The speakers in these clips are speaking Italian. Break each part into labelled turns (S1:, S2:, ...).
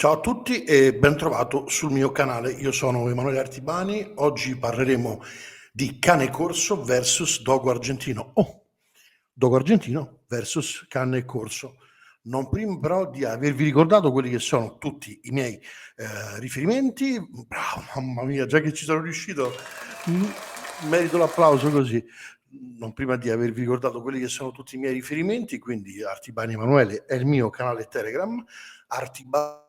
S1: Ciao a tutti e ben trovato sul mio canale. Io sono Emanuele Artibani. Oggi parleremo di cane corso versus dogo argentino. Dogo argentino versus cane corso. Non prima però di avervi ricordato quelli che sono tutti i miei riferimenti. Bravo, mamma mia, già che ci sono riuscito, merito l'applauso così. Non prima di avervi ricordato quelli che sono tutti i miei riferimenti, quindi Artibani Emanuele è il mio canale Telegram, artibaccio.com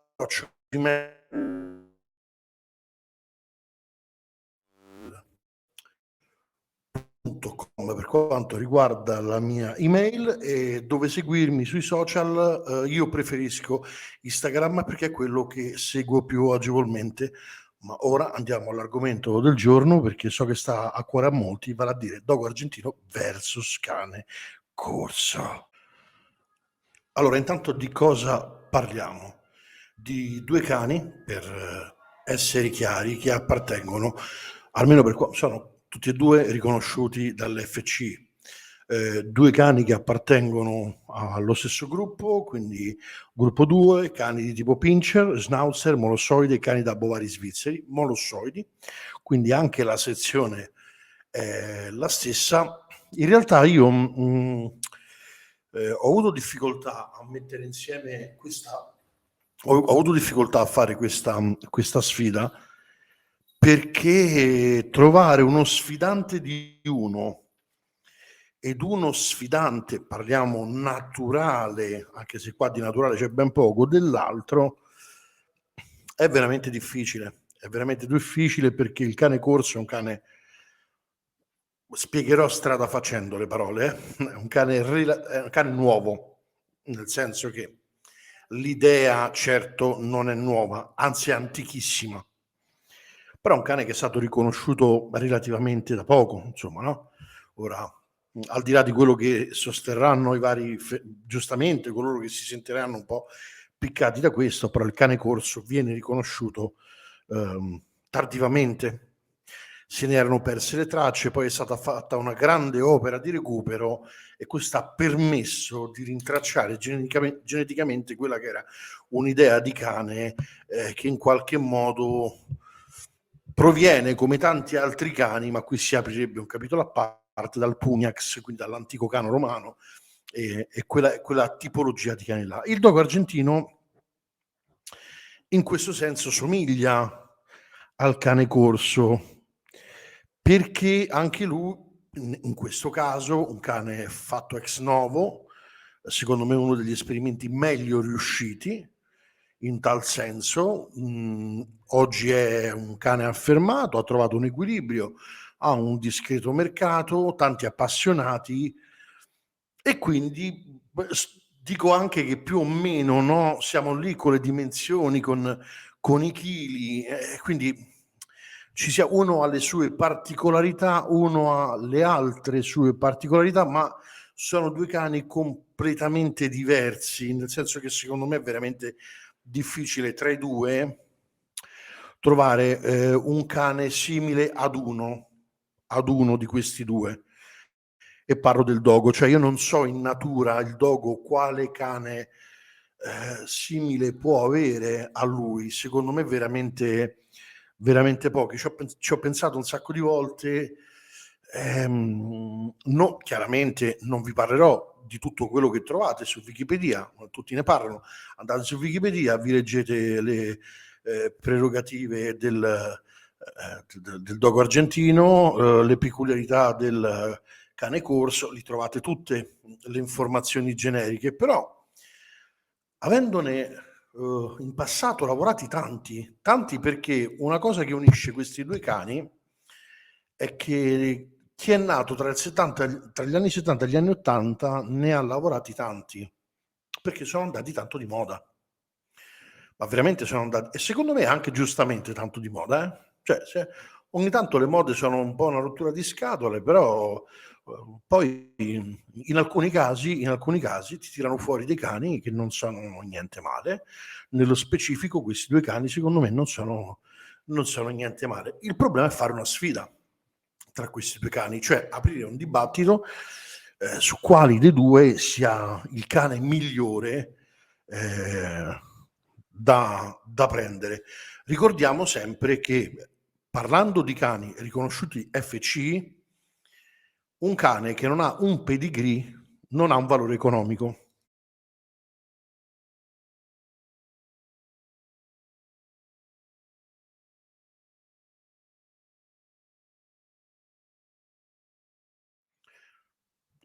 S1: per quanto riguarda la mia email, e dove seguirmi sui social. Io preferisco Instagram perché è quello che seguo più agevolmente. Ma ora andiamo all'argomento del giorno, perché so che sta a cuore a molti, vale a dire dogo argentino versus cane corso. Allora, intanto di cosa parliamo? Di due cani, per essere chiari, che appartengono, almeno sono tutti e due riconosciuti dall'FC. Due cani che appartengono allo stesso gruppo, quindi gruppo 2, cani di tipo pincher, schnauzer, molossoidi e cani da bovari svizzeri, molossoidi, quindi anche la sezione è la stessa. In realtà io ho avuto difficoltà a mettere insieme ho avuto difficoltà a fare questa sfida, perché trovare uno sfidante di uno ed uno sfidante, parliamo naturale, anche se qua di naturale c'è ben poco, dell'altro, è veramente difficile. È veramente difficile perché il cane corso è un cane, spiegherò strada facendo le parole, è un cane nuovo, nel senso che l'idea certo non è nuova, anzi è antichissima, però è un cane che è stato riconosciuto relativamente da poco, insomma, no? Ora, al di là di quello che sosterranno i vari, giustamente, coloro che si sentiranno un po' piccati da questo, però il cane corso viene riconosciuto tardivamente. Se ne erano perse le tracce, poi è stata fatta una grande opera di recupero e questo ha permesso di rintracciare geneticamente quella che era un'idea di cane che in qualche modo proviene, come tanti altri cani, ma qui si aprirebbe un capitolo a parte, dal Pugnax, quindi dall'antico cano romano, e quella tipologia di cane là. Il dogo argentino in questo senso somiglia al cane corso, perché anche lui, in questo caso, un cane fatto ex novo, secondo me uno degli esperimenti meglio riusciti in tal senso. Oggi è un cane affermato, ha trovato un equilibrio, ha un discreto mercato, tanti appassionati, e quindi dico anche che più o meno, no, siamo lì con le dimensioni, con i chili, quindi uno ha le sue particolarità, uno ha le altre sue particolarità, ma sono due cani completamente diversi, nel senso che secondo me è veramente difficile tra i due trovare un cane simile ad uno di questi due. E parlo del dogo, cioè io non so in natura il dogo quale cane simile può avere a lui. Secondo me veramente, veramente pochi. Ci ho pensato un sacco di volte. No, chiaramente non vi parlerò di tutto quello che trovate su Wikipedia, tutti ne parlano. Andate su Wikipedia, vi leggete le prerogative del dogo argentino, le peculiarità del cane corso, li trovate tutte le informazioni generiche, però avendone in passato lavorati tanti, perché una cosa che unisce questi due cani è che chi è nato tra gli anni 70 e gli anni 80 ne ha lavorati tanti, perché sono andati tanto di moda. Ma veramente sono andati, e secondo me anche giustamente tanto di moda, Cioè, ogni tanto le mode sono un po' una rottura di scatole, però poi in alcuni casi ti tirano fuori dei cani che non sono niente male. Nello specifico questi due cani secondo me non sono niente male. Il problema è fare una sfida tra questi due cani, cioè aprire un dibattito su quali dei due sia il cane migliore da prendere. Ricordiamo sempre che, parlando di cani riconosciuti FC, un cane che non ha un pedigree non ha un valore economico.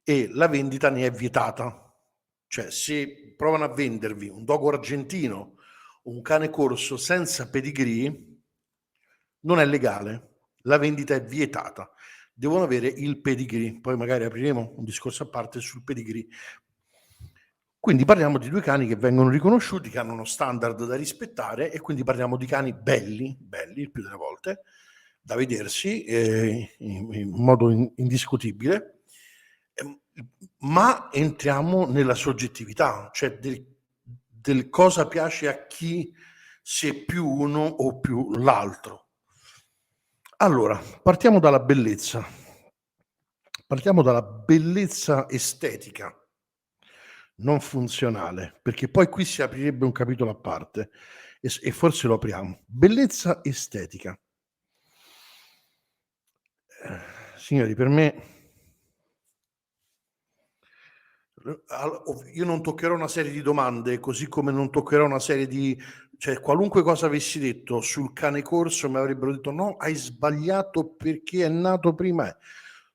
S1: E la vendita ne è vietata. Cioè, se provano a vendervi un dogo argentino, un cane corso senza pedigree, non è legale, la vendita è vietata. Devono avere il pedigree, poi magari apriremo un discorso a parte sul pedigree. Quindi parliamo di due cani che vengono riconosciuti, che hanno uno standard da rispettare, e quindi parliamo di cani belli, il più delle volte, da vedersi in modo indiscutibile, ma entriamo nella soggettività, cioè del cosa piace a chi, se più uno o più l'altro. Allora, partiamo dalla bellezza estetica, non funzionale, perché poi qui si aprirebbe un capitolo a parte e forse lo apriamo. Bellezza estetica. Signori, per me, io non toccherò una serie di domande, così come non toccherò una serie di, cioè qualunque cosa avessi detto sul cane corso mi avrebbero detto no, hai sbagliato perché è nato prima.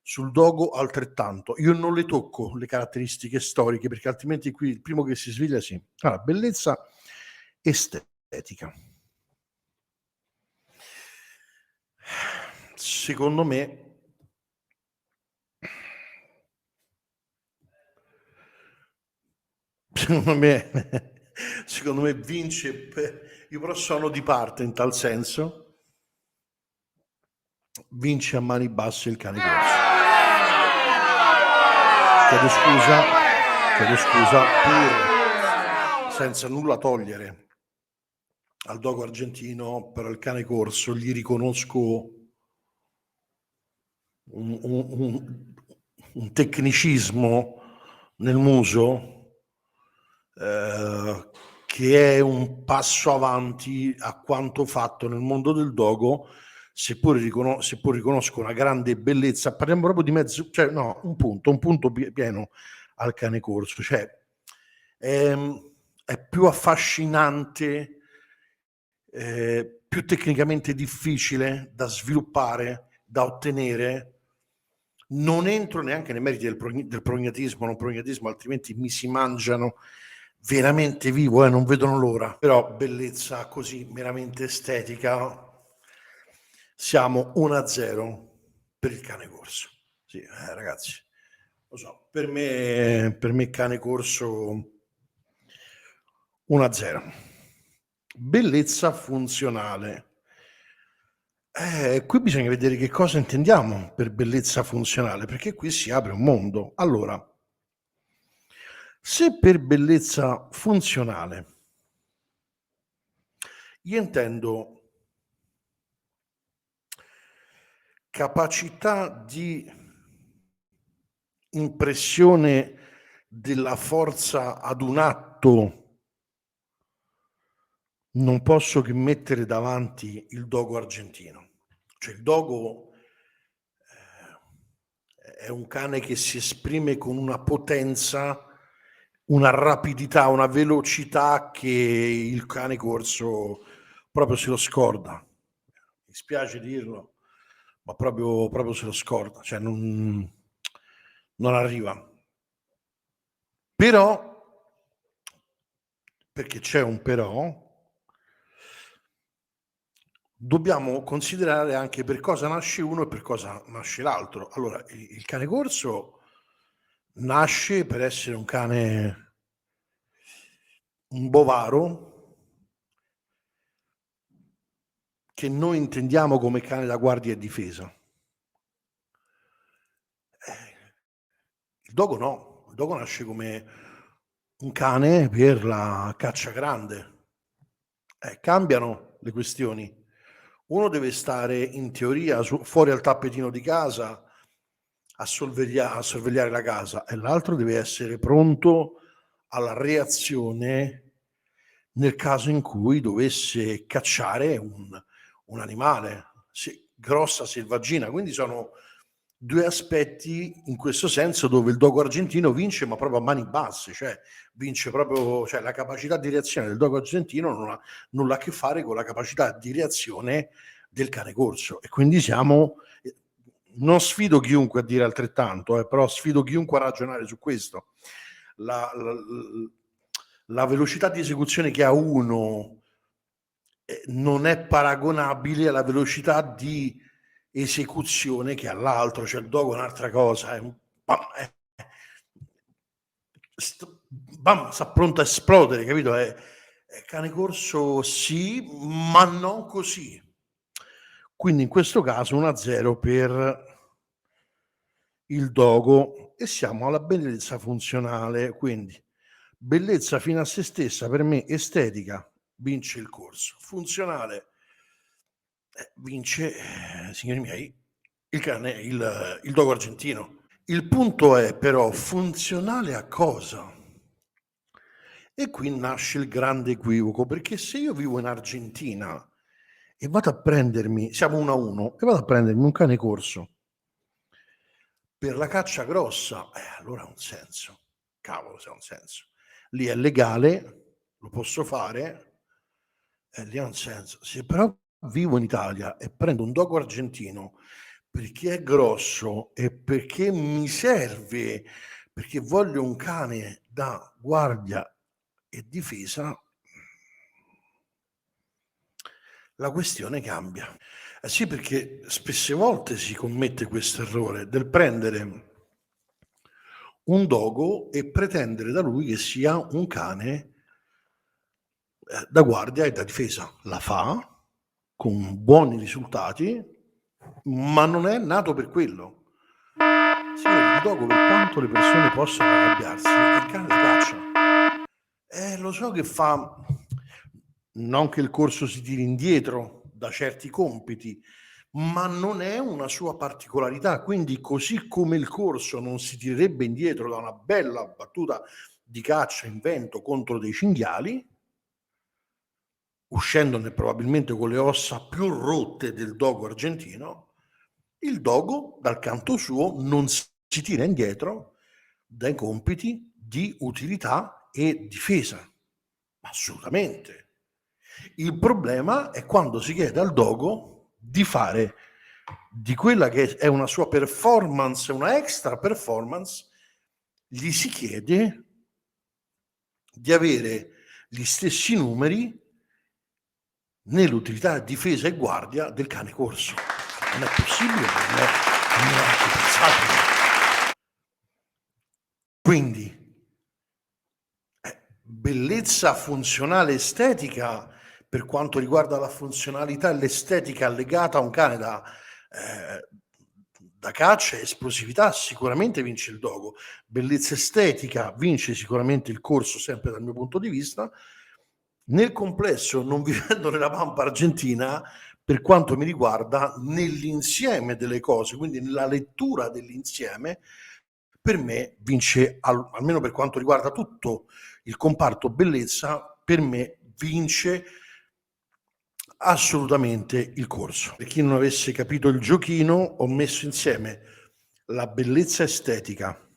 S1: Sul dogo altrettanto. Io non le tocco le caratteristiche storiche, perché altrimenti qui il primo che si sveglia sì. Allora, bellezza estetica. Secondo me secondo me vince, io però sono di parte in tal senso, vince a mani basse il cane corso. Chiedo scusa, pur senza nulla togliere al dogo argentino, però il cane corso gli riconosco un tecnicismo nel muso che è un passo avanti a quanto fatto nel mondo del dogo, seppur riconosco una grande bellezza. Parliamo proprio di mezzo, cioè no, un punto pieno al cane corso, cioè è più affascinante, più tecnicamente difficile da sviluppare, da ottenere. Non entro neanche nei meriti del prognatismo, non prognatismo, altrimenti mi si mangiano veramente vivo, non vedono l'ora. Però bellezza così meramente estetica, siamo 1-0 per il cane corso. Sì, ragazzi, lo so, per me cane corso 1-0. Bellezza funzionale. Qui bisogna vedere che cosa intendiamo per bellezza funzionale, perché qui si apre un mondo. Allora, se per bellezza funzionale io intendo capacità di impressione della forza ad un atto, non posso che mettere davanti il dogo argentino. Cioè il dogo è un cane che si esprime con una potenza, una rapidità, una velocità che il cane corso proprio se lo scorda. Mi spiace dirlo, ma proprio se lo scorda, cioè non arriva. Però, perché c'è un però, dobbiamo considerare anche per cosa nasce uno e per cosa nasce l'altro. Allora, il cane corso nasce per essere un cane, un bovaro, che noi intendiamo come cane da guardia e difesa. Il dogo no, il dogo nasce come un cane per la caccia grande. Cambiano le questioni. Uno deve stare in teoria fuori al tappetino di casa a sorvegliare la casa, e l'altro deve essere pronto alla reazione nel caso in cui dovesse cacciare un animale, grossa selvaggina. Quindi sono due aspetti in questo senso dove il dogo argentino vince, ma proprio a mani basse, cioè vince proprio, cioè la capacità di reazione del dogo argentino non ha nulla a che fare con la capacità di reazione del cane corso. E quindi non sfido chiunque a dire altrettanto, però sfido chiunque a ragionare su questo. La velocità di esecuzione che ha uno non è paragonabile alla velocità di esecuzione che ha l'altro, cioè il dogo è un'altra cosa, sta pronto a esplodere, capito? È cane corso sì, ma non così. Quindi in questo caso 1-0 per il dogo e siamo alla bellezza funzionale. Quindi bellezza fino a se stessa, per me estetica, vince il corso. Funzionale vince, signori miei, il dogo argentino. Il punto è però funzionale a cosa? E qui nasce il grande equivoco, perché se io vivo in Argentina e vado a prendermi, siamo 1-1, e vado a prendermi un cane corso per la caccia grossa, allora ha un senso. Cavolo, se ha un senso. Lì è legale, lo posso fare, lì ha un senso. Se però vivo in Italia e prendo un dogo argentino perché è grosso e perché mi serve, perché voglio un cane da guardia e difesa, la questione cambia. Sì, perché spesse volte si commette questo errore del prendere un dogo e pretendere da lui che sia un cane da guardia e da difesa. La fa con buoni risultati, ma non è nato per quello. Signori, il dogo, per quanto le persone possano arrabbiarsi, il cane la caccia. Lo so che fa, non che il corso si tiri indietro da certi compiti, ma non è una sua particolarità. Quindi, così come il corso non si tirerebbe indietro da una bella battuta di caccia in vento contro dei cinghiali, uscendone probabilmente con le ossa più rotte del dogo argentino, il dogo dal canto suo non si tira indietro dai compiti di utilità e difesa. Assolutamente. Il problema è quando si chiede al dogo di fare di quella che è una sua performance, una extra performance, gli si chiede di avere gli stessi numeri nell'utilità difesa e guardia del cane corso. Non è possibile, non è anche pensabile. Quindi bellezza funzionale estetica, per quanto riguarda la funzionalità e l'estetica legata a un cane da caccia e esplosività, sicuramente vince il dogo. Bellezza estetica vince sicuramente il corso, sempre dal mio punto di vista. Nel complesso, non vivendo nella pampa argentina, per quanto mi riguarda, nell'insieme delle cose, quindi nella lettura dell'insieme, per me vince, almeno per quanto riguarda tutto il comparto bellezza, per me vince assolutamente il corso. Per chi non avesse capito il giochino, ho messo insieme la bellezza estetica,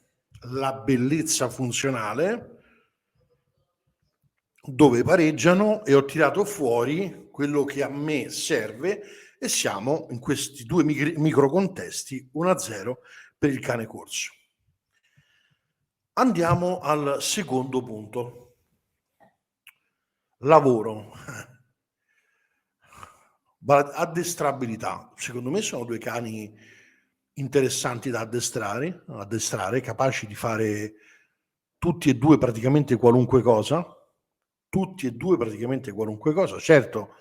S1: la bellezza funzionale, dove pareggiano, e ho tirato fuori quello che a me serve e siamo in questi due micro contesti 1-0 per il cane corso. Andiamo al secondo punto. Lavoro. Addestrabilità. Secondo me sono due cani interessanti da addestrare, capaci di fare tutti e due praticamente qualunque cosa. Certo,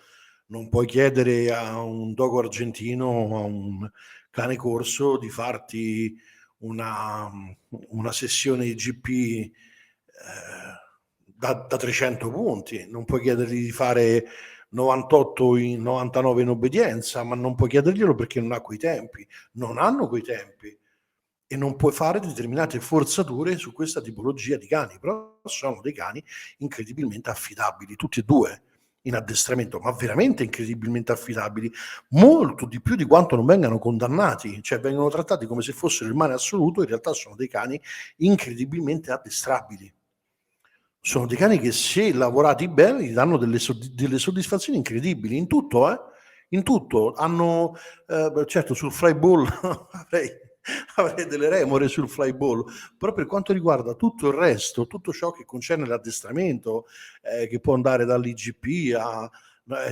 S1: non puoi chiedere a un dogo argentino o a un cane corso di farti una sessione di GP da 300 punti, non puoi chiedergli di fare 98 in 99 in obbedienza, ma non puoi chiederglielo perché non ha quei tempi, non hanno quei tempi. e non puoi fare determinate forzature su questa tipologia di cani, però sono dei cani incredibilmente affidabili, tutti e due in addestramento, ma veramente incredibilmente affidabili, molto di più di quanto non vengano condannati, cioè vengono trattati come se fossero il male assoluto, in realtà sono dei cani incredibilmente addestrabili. Sono dei cani che, se lavorati bene, gli danno delle soddisfazioni incredibili in tutto, in tutto. Hanno, certo, sul fly ball avrei delle remore sul fly ball, però per quanto riguarda tutto il resto, tutto ciò che concerne l'addestramento, che può andare dall'IGP a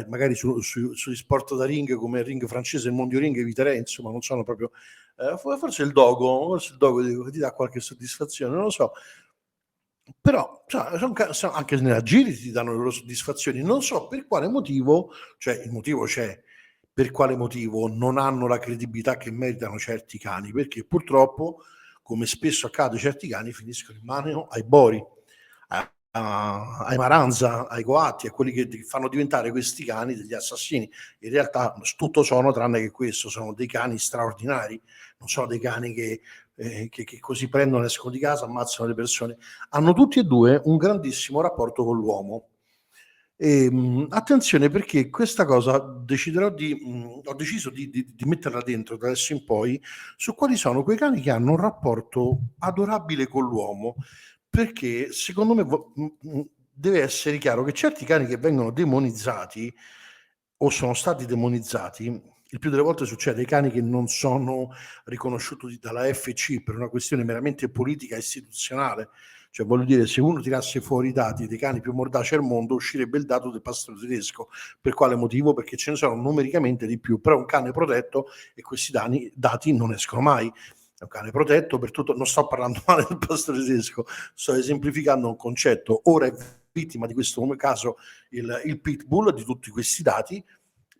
S1: magari sugli sport da ring come il ring francese, il Mondio Ring e Viterè, insomma, non sono proprio forse il dogo ti dà qualche soddisfazione, non lo so. Però anche nell'agire ti danno le loro soddisfazioni. Non so per quale motivo, cioè il motivo c'è, per quale motivo non hanno la credibilità che meritano certi cani, perché purtroppo, come spesso accade, certi cani finiscono in mano ai bori, ai maranza, ai coatti, a quelli che fanno diventare questi cani degli assassini. In realtà tutto sono tranne che questo, sono dei cani straordinari, non sono dei cani che così prendono, escono di casa, ammazzano le persone. Hanno tutti e due un grandissimo rapporto con l'uomo. Attenzione, perché questa cosa ho deciso di metterla dentro da adesso in poi, su quali sono quei cani che hanno un rapporto adorabile con l'uomo, perché secondo me deve essere chiaro che certi cani che vengono demonizzati o sono stati demonizzati, il più delle volte succede ai cani che non sono riconosciuti dalla FC per una questione meramente politica e istituzionale. Cioè, voglio dire, se uno tirasse fuori i dati dei cani più mordaci al mondo, uscirebbe il dato del pastore tedesco. Per quale motivo? Perché ce ne sono numericamente di più, però è un cane protetto e questi dati non escono mai. È un cane protetto per tutto. Non sto parlando male del pastore tedesco, sto esemplificando un concetto. Ora è vittima di questo caso il pitbull, di tutti questi dati,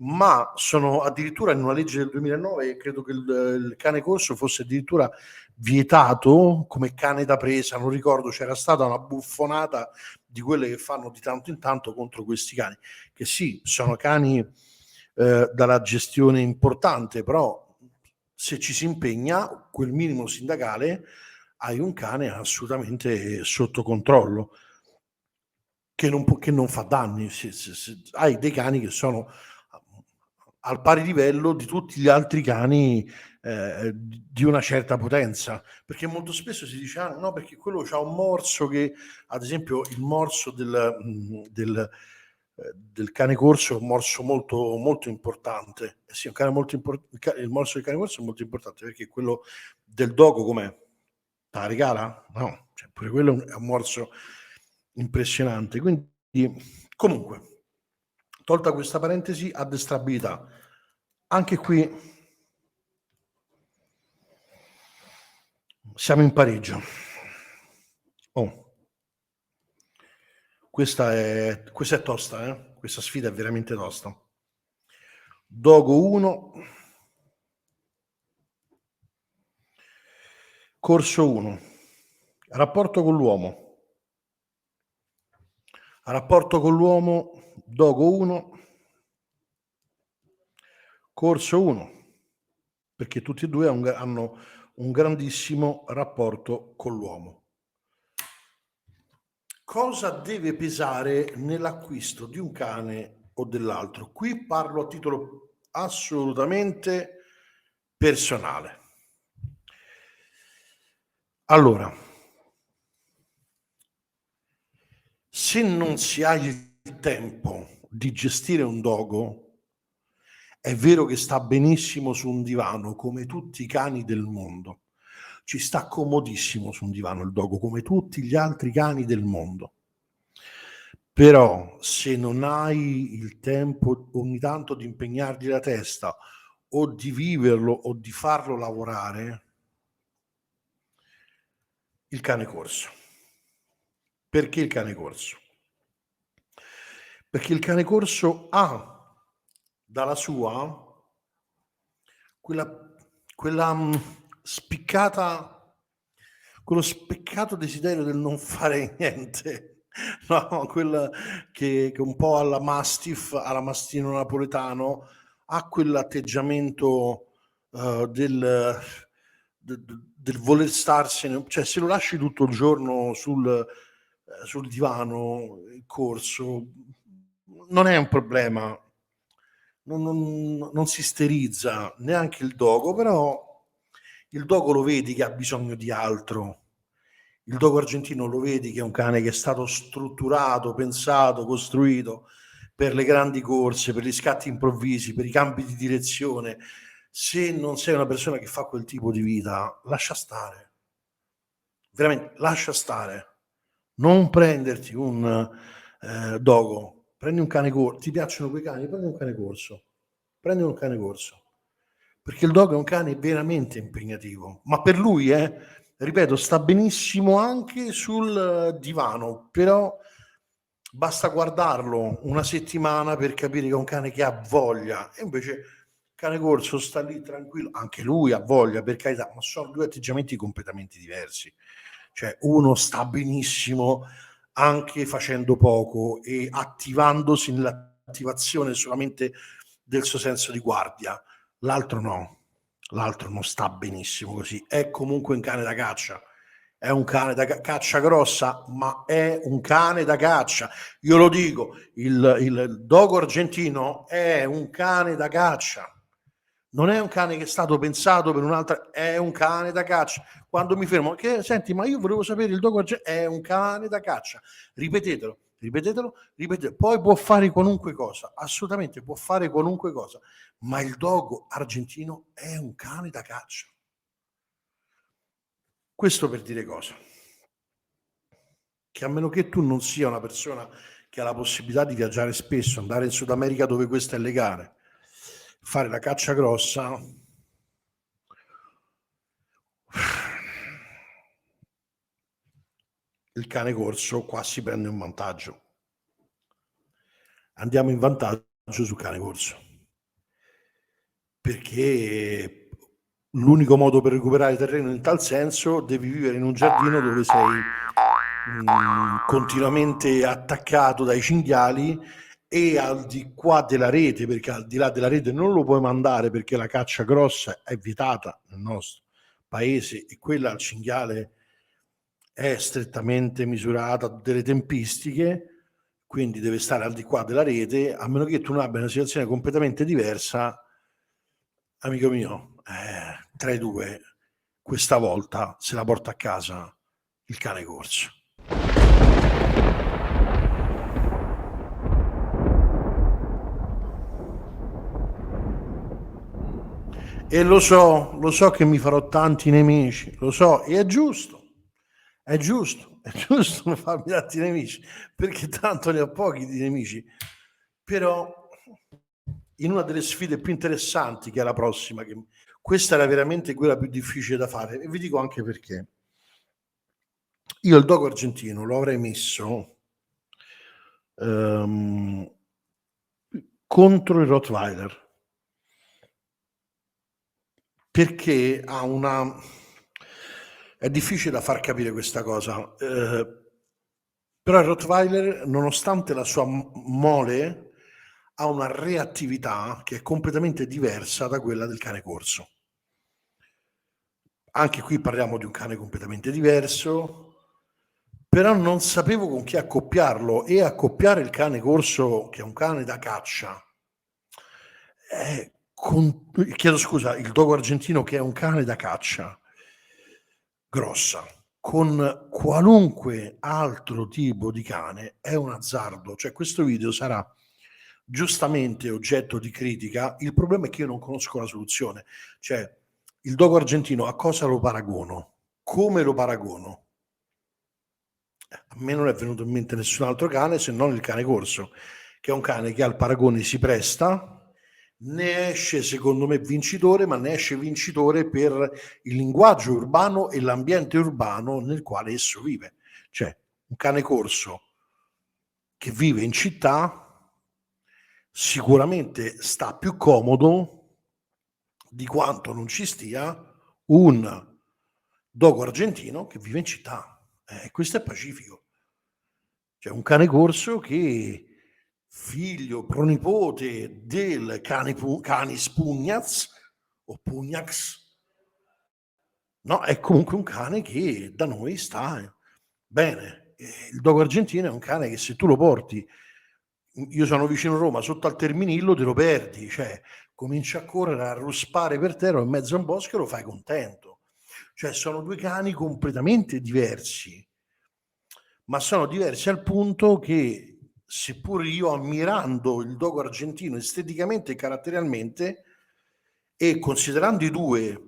S1: ma sono addirittura in una legge del 2009, credo che il cane corso fosse addirittura vietato come cane da presa, non ricordo, c'era stata una buffonata di quelle che fanno di tanto in tanto contro questi cani, che sì, sono cani dalla gestione importante, però se ci si impegna, quel minimo sindacale, hai un cane assolutamente sotto controllo, che non fa danni. Hai dei cani che sono al pari livello di tutti gli altri cani di una certa potenza, perché molto spesso si dice no, perché quello c'ha un morso che, ad esempio, il morso del cane corso è un morso molto, molto importante. Sì, un cane molto il morso del cane corso è molto importante, perché quello del dogo com'è? Te la regala? No, cioè, pure quello è un morso impressionante. Quindi, comunque, tolta questa parentesi, addestrabilità. Anche qui siamo in pareggio. Questa è tosta, questa sfida è veramente tosta. Dogo 1, corso 1, rapporto con l'uomo. Rapporto con l'uomo, dogo 1, corso 1, perché tutti e due hanno un grandissimo rapporto con l'uomo. Cosa deve pesare nell'acquisto di un cane o dell'altro? Qui parlo a titolo assolutamente personale. Allora, se non si ha il tempo di gestire un dogo, è vero che sta benissimo su un divano come tutti i cani del mondo. Ci sta comodissimo su un divano il dogo come tutti gli altri cani del mondo. Però se non hai il tempo ogni tanto di impegnargli la testa o di viverlo o di farlo lavorare, il cane corso. Perché il cane corso? Perché il cane corso ha dalla sua quella spiccata, quello spiccato desiderio del non fare niente, no? Quella che un po' alla Mastiff, alla mastino napoletano, ha quell'atteggiamento del del voler starsene, cioè se lo lasci tutto il giorno sul divano, in corso, non è un problema, non si sterilizza neanche il dogo, però il dogo lo vedi che ha bisogno di altro. Il dogo argentino lo vedi che è un cane che è stato strutturato, pensato, costruito per le grandi corse, per gli scatti improvvisi, per i cambi di direzione. Se non sei una persona che fa quel tipo di vita, lascia stare. Veramente, lascia stare. Non prenderti un dogo, prendi un cane corso. Ti piacciono quei cani? Prendi un cane corso. Prendi un cane corso. Perché il dogo è un cane veramente impegnativo. Ma per lui, ripeto, sta benissimo anche sul divano, però basta guardarlo una settimana per capire che è un cane che ha voglia. E invece il cane corso sta lì tranquillo, anche lui ha voglia, per carità, ma sono due atteggiamenti completamente diversi. Cioè uno sta benissimo anche facendo poco e attivandosi nell'attivazione solamente del suo senso di guardia, l'altro no, l'altro non sta benissimo così, è comunque un cane da caccia, è un cane da caccia grossa, ma è un cane da caccia. Io lo dico, il dogo argentino è un cane da caccia. Non è un cane che è stato pensato per un'altra, è un cane da caccia. Quando mi fermo, che senti, ma io volevo sapere il dogo argentino, è un cane da caccia. Ripetetelo, ripetetelo, ripetetelo. Poi può fare qualunque cosa, assolutamente può fare qualunque cosa, ma il dogo argentino è un cane da caccia. Questo per dire cosa? Che a meno che tu non sia una persona che ha la possibilità di viaggiare spesso, andare in Sud America dove questo è legale, fare la caccia grossa, il cane corso qua si prende un vantaggio. Andiamo in vantaggio sul cane corso, perché l'unico modo per recuperare terreno in tal senso, devi vivere in un giardino dove sei continuamente attaccato dai cinghiali e al di qua della rete, perché al di là della rete non lo puoi mandare perché la caccia grossa è vietata nel nostro paese e quella al cinghiale è strettamente misurata, delle tempistiche, quindi deve stare al di qua della rete, a meno che tu non abbia una situazione completamente diversa, amico mio, tra i due, questa volta se la porta a casa il cane corso. E lo so che mi farò tanti nemici, lo so, e è giusto, è giusto, è giusto farmi tanti nemici, perché tanto ne ho pochi di nemici, però in una delle sfide più interessanti che è la prossima, che questa era veramente quella più difficile da fare, e vi dico anche perché. Io il dogo argentino lo avrei messo contro il Rottweiler, perché ha una... È difficile da far capire questa cosa, però il Rottweiler, nonostante la sua mole, ha una reattività che è completamente diversa da quella del cane corso. Anche qui parliamo di un cane completamente diverso, però non sapevo con chi accoppiarlo, e accoppiare il cane corso, che è un cane da caccia, chiedo scusa, il dogo argentino, che è un cane da caccia grossa, con qualunque altro tipo di cane è un azzardo. Cioè, questo video sarà giustamente oggetto di critica. Il problema è che io non conosco la soluzione. Cioè, il dogo argentino a cosa lo paragono? Come lo paragono? A me non è venuto in mente nessun altro cane se non il cane corso, che è un cane che al paragone si presta, ne esce secondo me vincitore, ma ne esce vincitore per il linguaggio urbano e l'ambiente urbano nel quale esso vive. Cioè, un cane corso che vive in città sicuramente sta più comodo di quanto non ci stia un dogo argentino che vive in città. Questo è pacifico. Cioè un cane corso che, figlio, pronipote del canis pugnaz o pugnax, no, è comunque un cane che da noi sta bene. Il dogo argentino è un cane che se tu lo porti, io sono vicino Roma, sotto al Terminillo te lo perdi, cioè cominci a correre, a ruspare per terra in mezzo a un bosco e lo fai contento. Cioè sono due cani completamente diversi, ma sono diversi al punto che, seppur io ammirando il dogo argentino esteticamente e caratterialmente, e considerando i due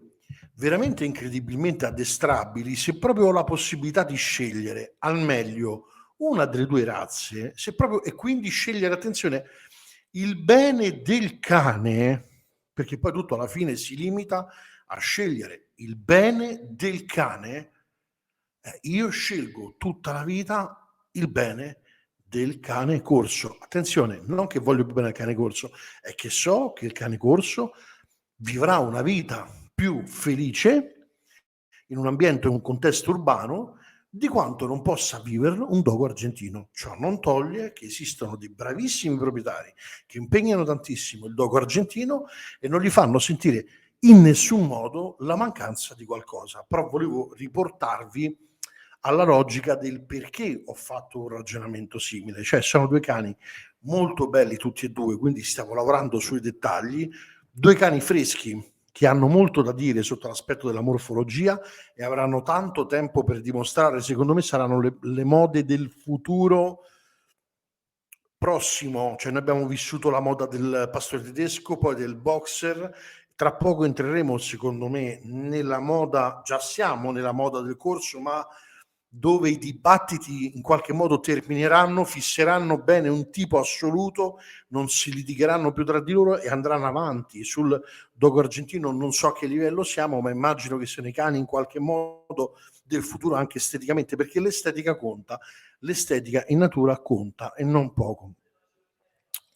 S1: veramente incredibilmente addestrabili, se proprio ho la possibilità di scegliere al meglio una delle due razze, se proprio, e quindi scegliere, attenzione, il bene del cane, perché poi tutto alla fine si limita a scegliere il bene del cane, io scelgo tutta la vita il bene del cane corso. Attenzione, non che voglio più bene al cane corso, è che so che il cane corso vivrà una vita più felice in un ambiente, in un contesto urbano, di quanto non possa viverlo un dogo argentino. Ciò non toglie che esistono dei bravissimi proprietari che impegnano tantissimo il dogo argentino e non gli fanno sentire in nessun modo la mancanza di qualcosa. Però volevo riportarvi alla logica del perché ho fatto un ragionamento simile. Cioè sono due cani molto belli tutti e due, quindi stiamo lavorando sui dettagli, due cani freschi che hanno molto da dire sotto l'aspetto della morfologia e avranno tanto tempo per dimostrare. Secondo me saranno le mode del futuro prossimo. Cioè noi abbiamo vissuto la moda del pastore tedesco, poi del boxer, tra poco entreremo secondo me nella moda, già siamo nella moda del corso, ma dove i dibattiti in qualche modo termineranno, fisseranno bene un tipo assoluto, non si litigheranno più tra di loro e andranno avanti. Sul dogo argentino non so a che livello siamo, ma immagino che siano i cani in qualche modo del futuro anche esteticamente, perché l'estetica conta, l'estetica in natura conta e non poco.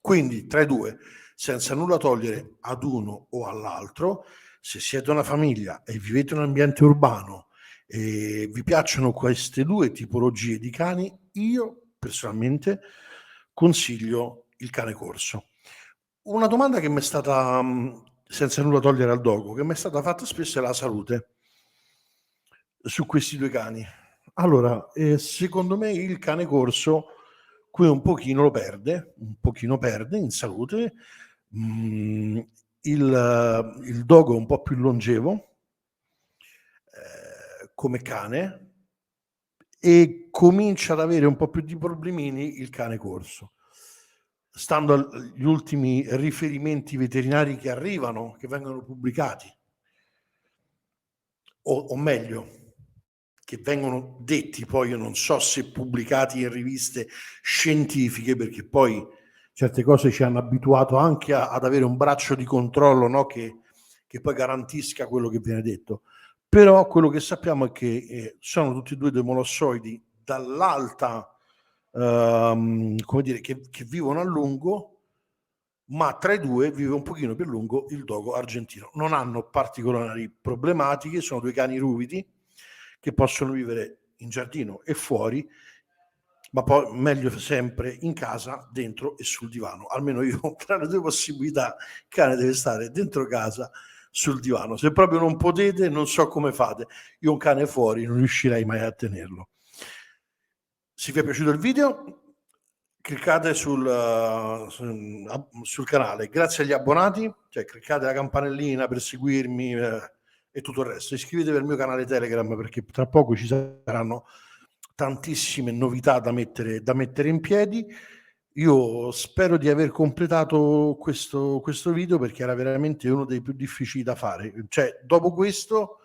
S1: Quindi tra i due, senza nulla togliere ad uno o all'altro, se siete una famiglia e vivete in un ambiente urbano e vi piacciono queste due tipologie di cani, io personalmente consiglio il cane corso. Una domanda che mi è stata, senza nulla togliere al dogo, che mi è stata fatta spesso è la salute su questi due cani. Allora, secondo me il cane corso qui un pochino perde in salute. Il dogo è un po' più longevo come cane e comincia ad avere un po' più di problemini il cane corso. Stando agli ultimi riferimenti veterinari che arrivano, che vengono pubblicati, o meglio, che vengono detti, poi io non so se pubblicati in riviste scientifiche, perché poi certe cose ci hanno abituato anche ad avere un braccio di controllo, no? che poi garantisca quello che viene detto. Però quello che sappiamo è che sono tutti e due dei molossoidi dall'alta, come dire, che vivono a lungo, ma tra i due vive un pochino più a lungo il dogo argentino. Non hanno particolari problematiche, sono due cani ruvidi che possono vivere in giardino e fuori, ma poi meglio sempre in casa, dentro e sul divano. Almeno io, tra le due possibilità, il cane deve stare dentro casa, sul divano. Se proprio non potete, non so come fate. Io un cane fuori non riuscirei mai a tenerlo. Se vi è piaciuto il video, cliccate sul canale, grazie agli abbonati, cioè cliccate la campanellina per seguirmi e tutto il resto. Iscrivetevi al mio canale Telegram perché tra poco ci saranno tantissime novità da mettere in piedi. Io spero di aver completato questo video perché era veramente uno dei più difficili da fare. Cioè, dopo questo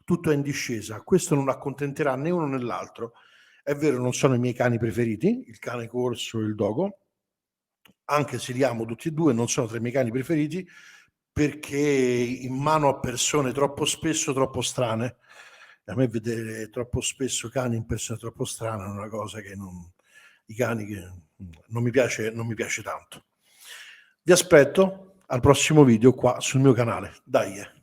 S1: tutto è in discesa. Questo non accontenterà né uno né l'altro. È vero, non sono i miei cani preferiti, il cane corso e il dogo, anche se li amo tutti e due, non sono tra i miei cani preferiti perché in mano a persone troppo spesso troppo strane. A me vedere troppo spesso cani in persone troppo strane è una cosa che i cani che non mi piace tanto. Vi aspetto al prossimo video qua sul mio canale. Dai.